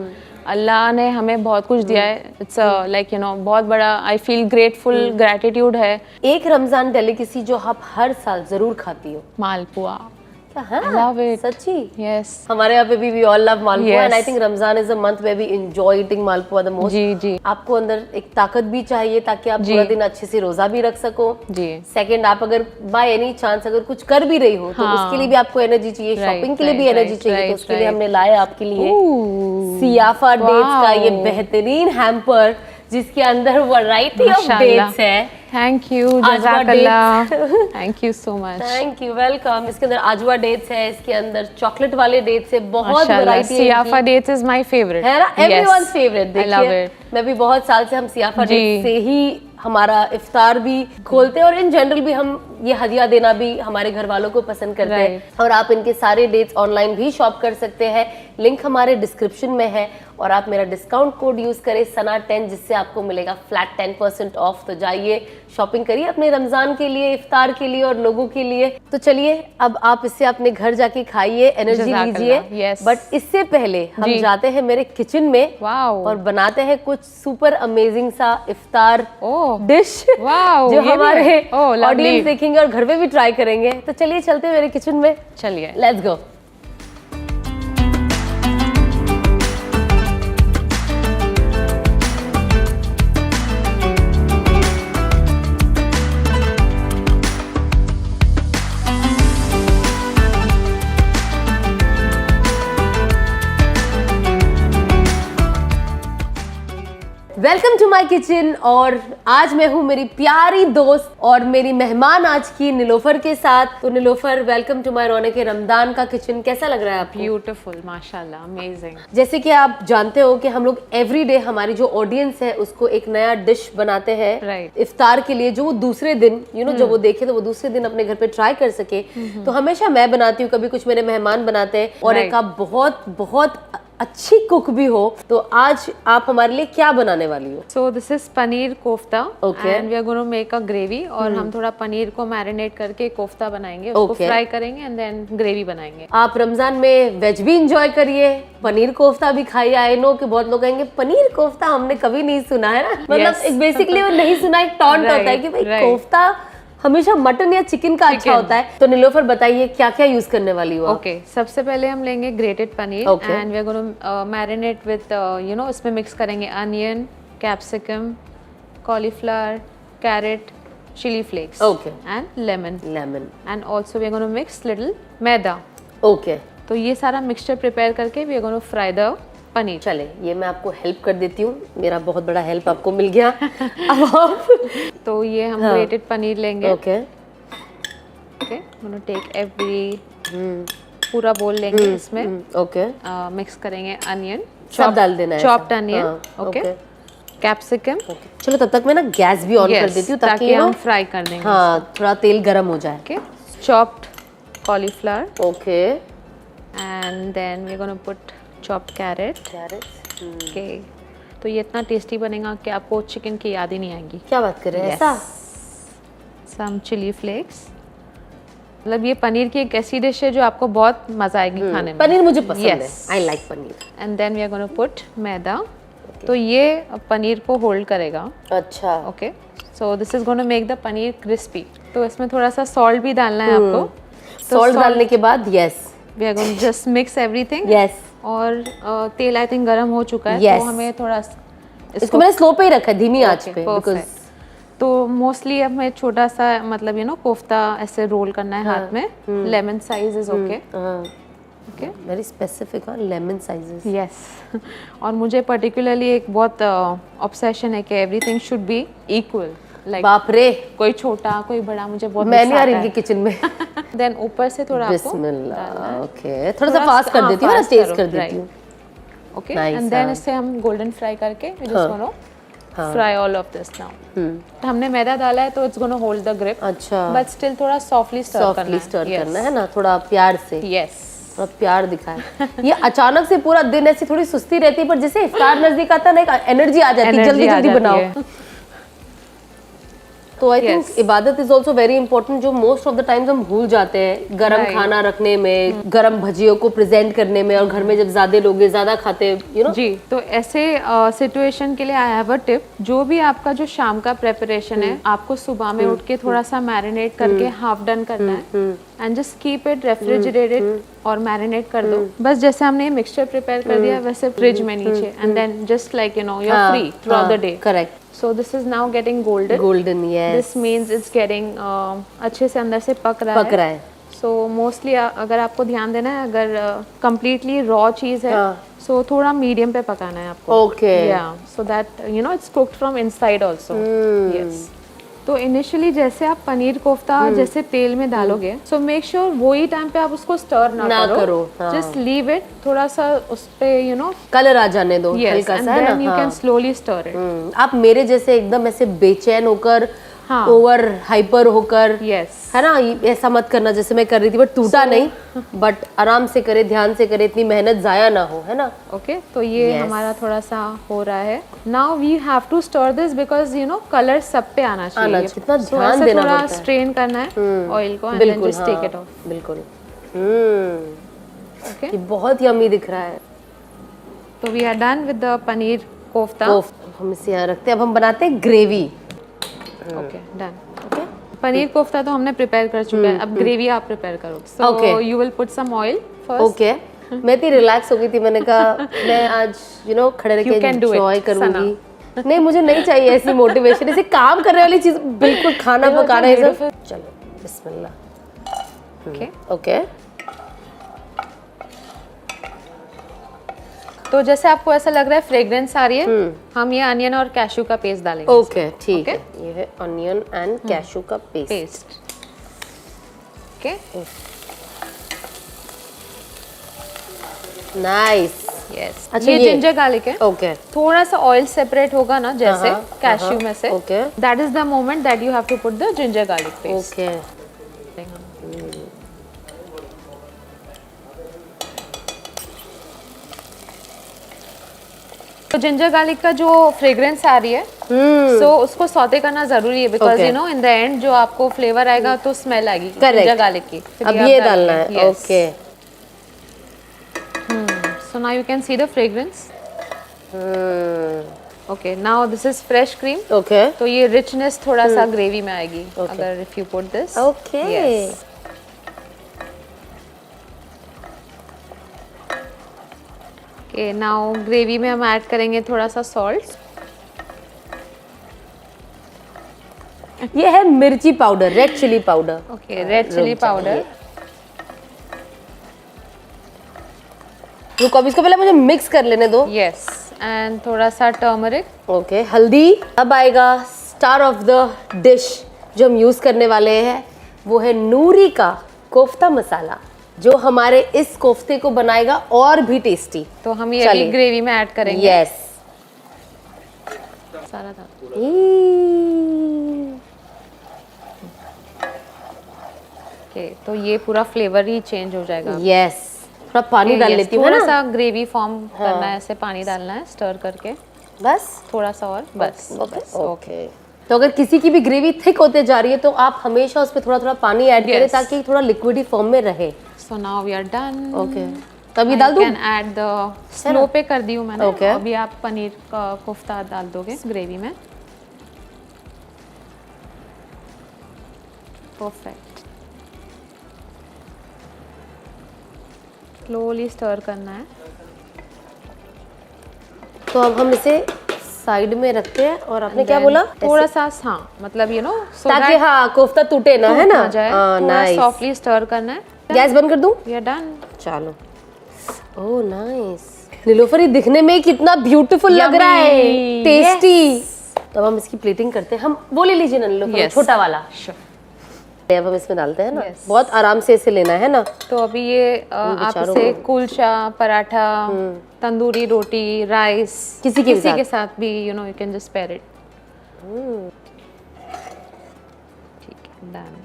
B: अल्लाह ने हमें बहुत कुछ दिया है. इट्स लाइक बहुत बड़ा, आई फील ग्रेटफुल, ग्रैटिट्यूड है. एक रमजान डेलिकेसी जो आप हर साल जरूर खाती हो? मालपुआ. Love it. सच्ची? Yes. हमारे यहाँ पे भी we all love malpua and I think Ramadan is a month where we enjoy eating malpua the most. जी. आपको अंदर एक ताकत भी चाहिए ताकि आप पूरा दिन अच्छे से रोजा भी रख सको. जी. सेकंड, आप अगर बाय एनी चांस अगर कुछ कर भी रही हो तो उसके लिए भी आपको एनर्जी चाहिए, शॉपिंग के लिए भी एनर्जी चाहिए. तो उसके लिए हमने लाया आपके लिए सियाफा डेट्स का ये बेहतरीन हैम्पर जिसके अंदर वैरायटी ऑफ डेट्स है.
A: थैंक यू,
B: आजवा
A: जज़ाकल्लाह, thank you so much.
B: Thank you, welcome. इसके अंदर आजवा डेट्स है, इसके अंदर चॉकलेट वाले डेट्स है, बहुत
A: माशाल्लाह,
B: वैरायटी है
A: सियाफा डेट्स इज माय फेवरेट,
B: है ना, एवरीवनस फेवरेट।
A: आई लव
B: देखिए
A: इट।
B: मैं भी बहुत साल से हम सियाफा
A: जी।
B: डेट्स से ही हमारा इफ्तार भी खोलते हैं और इन जनरल भी हम ये हदिया देना भी हमारे घर वालों को पसंद करते हैं। और आप इनके सारे डेट्स ऑनलाइन भी शॉप कर सकते हैं, लिंक हमारे डिस्क्रिप्शन में है। और आप मेरा डिस्काउंट कोड यूज करें सना10, जिससे आपको मिलेगा फ्लैट 10% ऑफ। तो जाइए शॉपिंग करिए अपने रमजान के लिए, इफ्तार के लिए और लोगों के लिए। तो चलिए अब आप इससे अपने घर जाके खाइए, एनर्जी लीजिए।
A: yes।
B: बट इससे पहले हम जाते हैं मेरे किचन में
A: वाओ,
B: और बनाते हैं कुछ सुपर अमेजिंग सा इफ्तार डिश
A: वाओ,
B: जो हमारे
A: lovely।
B: ऑडियंस देखेंगे और घर में भी ट्राई करेंगे। तो चलिए चलते हैं मेरे किचन में,
A: चलिए।
B: Let's go. Welcome to my kitchen. और आज मैं हूँ मेरी प्यारी दोस्त और मेरी मेहमान आज की निलोफर के साथ। तो निलोफर, वेलकम टू माय रौनक रमदान का किचन। कैसा लग रहा है आपको?
A: ब्यूटीफुल, माशाल्लाह, अमेजिंग।
B: जैसे कि आप जानते हो कि हम लोग एवरीडे हमारी जो ऑडियंस है उसको एक नया डिश बनाते हैं
A: Right।
B: इफ्तार के लिए, जो वो दूसरे दिन जब वो देखे तो वो दूसरे दिन अपने घर पे ट्राई कर सके। तो हमेशा मैं बनाती हूँ, कभी कुछ मेरे मेहमान बनाते हैं और एक आप बहुत बहुत अच्छी कुक भी हो। तो आज आप हमारे लिए क्या बनाने वाली हो?
A: So this is paneer kofta
B: Okay।
A: And we are going to make a gravy. और हम थोड़ा पनीर को मैरिनेट करके कोफ्ता बनाएंगे, उसको
B: Okay।
A: फ्राई करेंगे एंड देन ग्रेवी बनाएंगे।
B: आप रमजान में वेज भी इंजॉय करिए, पनीर कोफ्ता भी खाइए। आई नो कि बहुत लोग कहेंगे पनीर कोफ्ता हमने कभी नहीं सुना है ना, मतलब
A: Yes।
B: एक बेसिकली वो नहीं सुना, एक टॉन्ट होता है कि भाई
A: Right।
B: कोफ्ता हमेशा मटन या चिकन का अच्छा होता है। तो निलोफर बताइए क्या क्या यूज करने वाली हो आप?
A: ओके, सबसे पहले हम लेंगे grated paneer
B: Okay।
A: And we are going to marinate with इसमें मिक्स करेंगे onion, capsicum, cauliflower, carrot, chilli flakes
B: Okay।
A: And lemon
B: lemon.
A: And also we are going to mix little maida.
B: Okay,
A: तो ये सारा मिक्सचर प्रिपेयर करके we are going to fry the paneer.
B: चले ये मैं आपको हेल्प कर देती हूँ, मेरा बहुत बड़ा हेल्प आपको मिल गया। अब आप
A: तो ये हम ग्रेटेड पनीर लेंगे।
B: Okay
A: okay, gonna take every, पूरा बोल लेंगे इसमें।
B: ओके,
A: मिक्स करेंगे अनियन,
B: सब डाल देना है,
A: चॉप्ड अनियन, ओके, कैप्सिकम।
B: चलो तब तक मैं ना गैस भी ऑन कर देती हूँ ताकि
A: हम फ्राई कर देंगे।
B: हाँ थोड़ा तेल गरम हो जाए।
A: Okay, chopped cauliflower
B: okay,
A: and then we are gonna put chopped carrot.
B: Carrot.
A: Okay, तो ये इतना टेस्टी बनेगा कि आपको चिकन की याद ही नहीं आएगी।
B: क्या बात कर रहे हैं? ऐसा?
A: सम चिली फ्लेक्स। मतलब ये पनीर की एक ऐसी डिश है जो आपको बहुत मजा आएगी खाने में।
B: पनीर मुझे पसंद है,
A: Yes।
B: I like paneer.
A: And then we are gonna put maida. तो ये पनीर को होल्ड करेगा।
B: अच्छा,
A: okay, so this is gonna make the paneer crispy. तो इसमें थोड़ा सा सॉल्ट भी डालना है आपको। तो
B: सॉल्ट डालने के बाद yes
A: we are going just mix everything.
B: Yes.
A: और तेल आई थिंक गरम हो चुका है।
B: Yes।
A: तो हमें थोड़ा
B: इसको मैंने स्लो पे ही रखा है, धीमी आंच पे,
A: perfect।
B: बिकॉज
A: तो मोस्टली अब मैं छोटा सा मतलब कोफ्ता ऐसे रोल करना है हाथ में। Lemon size is okay. Okay,
B: very specific. हाँ, लेमन साइजेस।
A: यस। और मुझे पर्टिकुलरली एक बहुत ऑब्सेशन है कि everything should be equal. Like
B: बाप रे,
A: कोई छोटा कोई बड़ा मुझे बहुत
B: मैं नहीं आ रही इनकी किचन में।
A: देन ऊपर से थोड़ा आपको
B: बिस्मिल्लाह। ओके, थोड़ा सा फास्ट कर देती हूँ ना, टेस्ट कर देती हूँ।
A: ओके,
B: Nice,
A: एंड देन
B: हाँ।
A: इससे हम गोल्डन फ्राई करके we just gonna fry all of this now. तो हमने मैदा डाला है तो it's gonna hold the grip,
B: अच्छा,
A: बट स्टिल थोड़ा सॉफ्टली स्टर
B: करना है ना, थोड़ा प्यार से।
A: यस,
B: थोड़ा प्यार दिखाए। ये अचानक से पूरा दिन ऐसी थोड़ी सुस्ती रहती है, पर जैसे इफ्तार नजदीक आता है ना, एक एनर्जी आ जाती है, जल्दी जल्दी बनाओ। तो आई थिंक इबादत इज ऑल्सो वेरी इंपॉर्टेंट, जो मोस्ट ऑफ द टाइम्स हम भूल जाते हैं गरम खाना रखने में, गरम भजियों को प्रेजेंट करने में, और घर में जब ज्यादा लोग ज्यादा खाते हैं
A: जी। तो ऐसे सिचुएशन के लिए आई हैव अ टिप। जो भी आपका जो शाम का प्रेपरेशन है, आपको सुबह में उठ के थोड़ा सा मैरिनेट करके हाफ डन करना है and just keep it refrigerated और मैरिनेट कर दो। बस जैसे हमने ये मिक्सचर प्रिपेयर कर दिया वैसे फ्रिज में नीचे, and then just like you are free throughout the day.
B: Correct.
A: So this is now getting golden.
B: Golden, yes.
A: This means it's getting अच्छे से अंदर से पक रहा है। So mostly अगर आपको ध्यान देना है, अगर completely raw चीज है, so थोड़ा medium पे पकाना है आपको।
B: Okay.
A: Yeah, so that it's cooked from inside also. Yes. तो इनिशियली जैसे आप पनीर कोफ्ता जैसे तेल में डालोगे, सो मेक श्योर वही टाइम पे आप उसको स्टर ना करो, जस्ट लीव इट, थोड़ा सा उस पे
B: कलर आ जाने दो, हल्का सा, है ना,
A: you can slowly stir it.
B: आप मेरे जैसे एकदम ऐसे बेचैन होकर, ओवर हाइपर होकर, है ना, ऐसा मत करना जैसे मैं कर रही थी, बट टूटा नहीं, बट आराम से करे, ध्यान से करे, इतनी मेहनत जाया ना हो, है ना।
A: ओके, तो ये हमारा थोड़ा सा हो रहा है। Now we have to stir this because colour सब पे आना चाहिए,
B: इतना ध्यान देना पड़ता है,
A: स्ट्रेन करना है ऑयल को, and then just take it off.
B: बिल्कुल। ओके, ये बहुत यम्मी दिख रहा है।
A: तो we are done with the paneer kofta.
B: हम इसे यहाँ रखते हैं, अब हम बनाते हैं gravy.
A: Okay, done. Okay, paneer kofta तो हमने प्रिपेयर कर चुका है, अब ग्रेवी आप प्रिपेयर करो। So you will put some oil first.
B: Okay, मैं इतनी रिलैक्स हो गई थी, मैंने कहा मैं आज खड़े रह के एंजॉय करूंगी। नहीं, मुझे नहीं चाहिए ऐसी मोटिवेशन, ऐसे काम करने वाली चीज, बिल्कुल खाना पकाना है सब। चलो बिस्मिल्लाह।
A: ओके
B: ओके,
A: तो जैसे आपको ऐसा लग रहा है फ्रेग्रेंस आ रही है, हम ये अनियन और कैशू का पेस्ट डालेंगे।
B: ओके, ठीक है, ये है अनियन एंड कैशू का पेस्ट।
A: Okay,
B: nice,
A: yes.
B: अच्छा,
A: ये जिंजर गार्लिक है।
B: ओके,
A: थोड़ा सा ऑयल सेपरेट होगा ना जैसे कैशू में से,
B: okay,
A: that is the moment that you have to put the ginger garlic paste.
B: Okay,
A: तो जिंजर गार्लिक का जो फ्रेग्रेंस आ रही है, सो उसको सौते करना जरूरी है, बिकॉज इन द एंड जो आपको फ्लेवर आएगा तो स्मेल आएगी जिंजर गार्लिक की।
B: अब ये डालना है। Okay,
A: so now you can see the fragrance. Okay, now this is fresh cream.
B: Okay,
A: तो ये रिचनेस थोड़ा सा ग्रेवी में आएगी अगर if you put this.
B: Okay,
A: okay, now gravy में हम ऐड करेंगे थोड़ा सा सॉल्ट।
B: ये है मिर्ची powder, red chilli powder.
A: Okay, red chilli powder.
B: रुको, अब इसको पहले मुझे मिक्स कर लेने दो।
A: यस, एंड थोड़ा सा टर्मरिक।
B: ओके, हल्दी। अब आएगा स्टार ऑफ द डिश जो हम यूज करने वाले हैं, वो है नूरी का कोफ्ता मसाला, जो हमारे इस कोफ्ते को बनाएगा और भी टेस्टी।
A: तो हम ये अभी ग्रेवी में ऐड करेंगे।
B: यस,
A: सारा था। ओके, तो ये पूरा फ्लेवर ही चेंज हो जाएगा।
B: यस, थोड़ा पानी डाल लेती हूँ,
A: थोड़ा सा ग्रेवी फॉर्म करना है, ऐसे पानी डालना है स्टर करके,
B: बस
A: थोड़ा सा और, बस।
B: ओके, तो अगर किसी की भी ग्रेवी थिक होते जा रही है तो आप हमेशा उस पर थोड़ा थोड़ा पानी ऐड करें ताकि थोड़ा लिक्विडी फॉर्म में रहे।
A: So now we are done.
B: Okay, तो अभी डाल दूं?
A: कैन ऐड द स्लो पे कर दी हूँ मैंने।
B: Okay.
A: अभी आप पनीर का कोफ्ता डाल दोगे ग्रेवी में। परफेक्ट, स्लोली स्टर करना है।
B: तो अब हम इसे साइड में रखते हैं, और आपने क्या बोला?
A: थोड़ा सा, हाँ, मतलब
B: ताकि हाँ कोफ्ता टूटे ना, है ना,
A: थोड़ा सॉफ्टली स्टर करना है।
B: गैस बंद कर दूं?
A: We are done.
B: चलो। ओह नाइस, नीलोफर ये दिखने में कितना ब्यूटीफुल लग रहा है, टेस्टी। तो अब हम इसकी प्लेटिंग करते हैं। हम वो ले लीजिए ना नीलोफर, छोटा वाला। अब हम इसमें डालते हैं ना, बहुत आराम से इसे लेना है ना।
A: तो अभी ये आप इसे कुलचा, पराठा, तंदूरी रोटी, राइस, किसी के साथ भी you can just pair it. ठीक है, डन।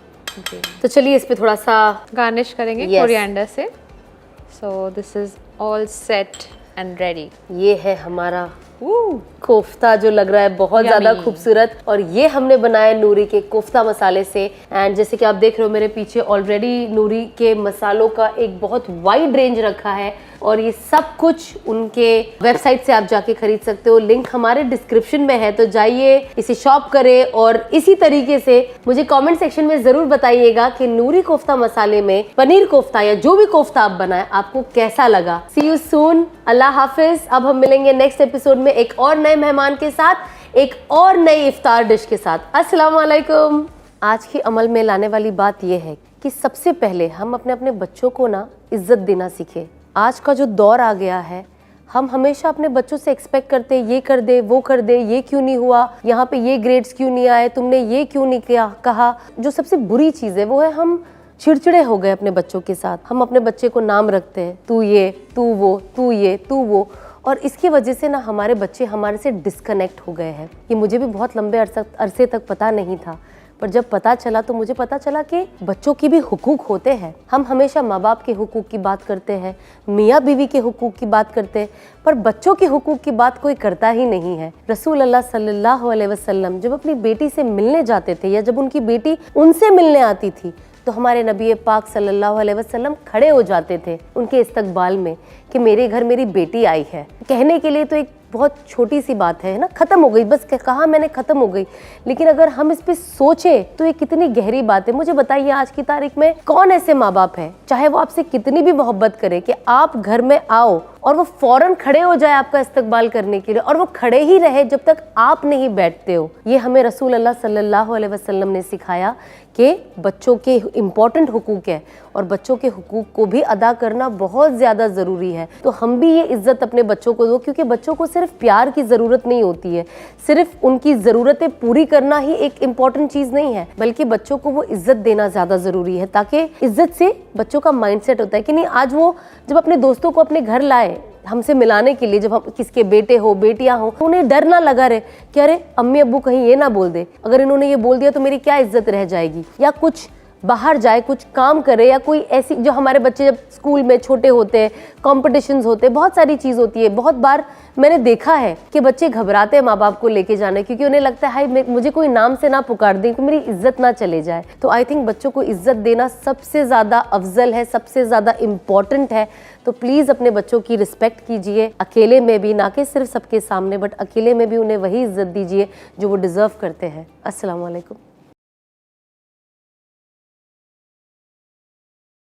B: तो चलिए इस पे थोड़ा सा
A: गार्निश करेंगे कोरिएंडर से। सो this is all set and ready.
B: ये है हमारा कोफ्ता, जो लग रहा है बहुत ज्यादा खूबसूरत, और ये हमने बनाया नूरी के कोफ्ता मसाले से। एंड जैसे कि आप देख रहे हो मेरे पीछे ऑलरेडी नूरी के मसालों का एक बहुत वाइड रेंज रखा है, और ये सब कुछ उनके वेबसाइट से आप जाके खरीद सकते हो। लिंक हमारे डिस्क्रिप्शन में है, तो जाइए इसे शॉप करें। और इसी तरीके से मुझे कमेंट सेक्शन में जरूर बताइएगा कि नूरी कोफ्ता मसाले में पनीर कोफ्ता या जो भी कोफ्ता आप बनाए आपको कैसा लगा। सी यू सून, अल्लाह हाफिज। अब हम मिलेंगे नेक्स्ट एपिसोड में एक और नए मेहमान के साथ, एक और नई इफ्तार डिश के साथ। अस्सलाम वालेकुम। आज की अमल में लाने वाली बात यह है कि सबसे पहले हम अपने बच्चों को ना इज्जत देना सीखें। आज का जो दौर आ गया है, हम हमेशा अपने बच्चों से एक्सपेक्ट करते हैं ये कर दे, वो कर दे, ये क्यों नहीं हुआ, यहाँ पे ये ग्रेड्स क्यों नहीं आए, तुमने ये क्यों नहीं किया कहा। जो सबसे बुरी चीज़ है वो है हम चिड़चिड़े हो गए अपने बच्चों के साथ। हम अपने बच्चे को नाम रखते हैं, तू ये, तू वो, तू ये, तू वो, और इसकी वजह से ना हमारे बच्चे हमारे से डिस्कनेक्ट हो गए हैं। ये मुझे भी बहुत लंबे अरसे तक पता नहीं था, पर जब पता चला तो मुझे पता चला कि बच्चों की भी हुकूक होते हैं। हम हमेशा माँ बाप के हुकूक की बात करते हैं, मियाँ बीवी के हुकूक की बात करते हैं, पर बच्चों के हुकूक की बात कोई करता ही नहीं है। रसूल अल्लाह सल्लल्लाहु अलैहि वसल्लम जब अपनी बेटी से मिलने जाते थे या जब उनकी बेटी उनसे मिलने आती थी तो हमारे नबी पाक सल्लल्लाहु अलैहि वसल्लम खड़े हो जाते थे उनके इस्तकबाल में कि मेरे घर मेरी बेटी आई है। कहने के लिए तो एक बहुत छोटी सी बात है ना, ख़त्म हो गई, बस कहा मैंने ख़त्म हो गई, लेकिन अगर हम इस पे सोचें तो ये कितनी गहरी बात है। मुझे बताइए आज की तारीख में कौन ऐसे माँ बाप है, चाहे वो आपसे कितनी भी मोहब्बत करे, कि आप घर में आओ और वो फौरन खड़े हो जाए आपका इस्तकबाल करने के लिए, और वो खड़े ही रहे जब तक आप नहीं बैठते हो। ये हमें रसूल अल्लाह सल्लल्लाहु अलैहि वसल्लम ने सिखाया कि बच्चों के इम्पॉर्टेंट हुकूक है और बच्चों के हुकूक को भी अदा करना बहुत ज़्यादा ज़रूरी है। तो हम भी ये इज़्ज़त अपने बच्चों को दो, क्योंकि बच्चों को सिर्फ प्यार की ज़रूरत नहीं होती है, सिर्फ उनकी ज़रूरतें पूरी करना ही एक इम्पॉर्टेंट चीज़ नहीं है, बल्कि बच्चों को वो इज़्ज़त देना ज़्यादा ज़रूरी है, ताकि इज़्ज़त से बच्चों का माइंडसेट होता है कि नहीं, आज वो जब अपने दोस्तों को अपने घर लाए हमसे मिलाने के लिए, जब हम किसके बेटे हो बेटियां हो, तो उन्हें डर ना लगा रहे कि अरे अम्मी अब्बू कहीं ये ना बोल दे, अगर इन्होंने ये बोल दिया तो मेरी क्या इज्जत रह जाएगी, या कुछ बाहर जाए कुछ काम करे, या कोई ऐसी, जो हमारे बच्चे जब स्कूल में छोटे होते हैं, कॉम्पिटिशन्स होते हैं, बहुत सारी चीज़ होती है। बहुत बार मैंने देखा है कि बच्चे घबराते हैं माँ बाप को लेके जाने, क्योंकि उन्हें लगता है हाय मुझे कोई नाम से ना पुकार दे कि मेरी इज्जत ना चले जाए। तो आई थिंक बच्चों को इज्जत देना सबसे ज़्यादा अफजल है, सबसे ज़्यादा इम्पॉर्टेंट है। तो प्लीज़ अपने बच्चों की रिस्पेक्ट कीजिए, अकेले में भी, ना कि सिर्फ सबके सामने, बट अकेले में भी उन्हें वही इज्जत दीजिए जो वो डिज़र्व करते हैं। अस्सलाम वालेकुम।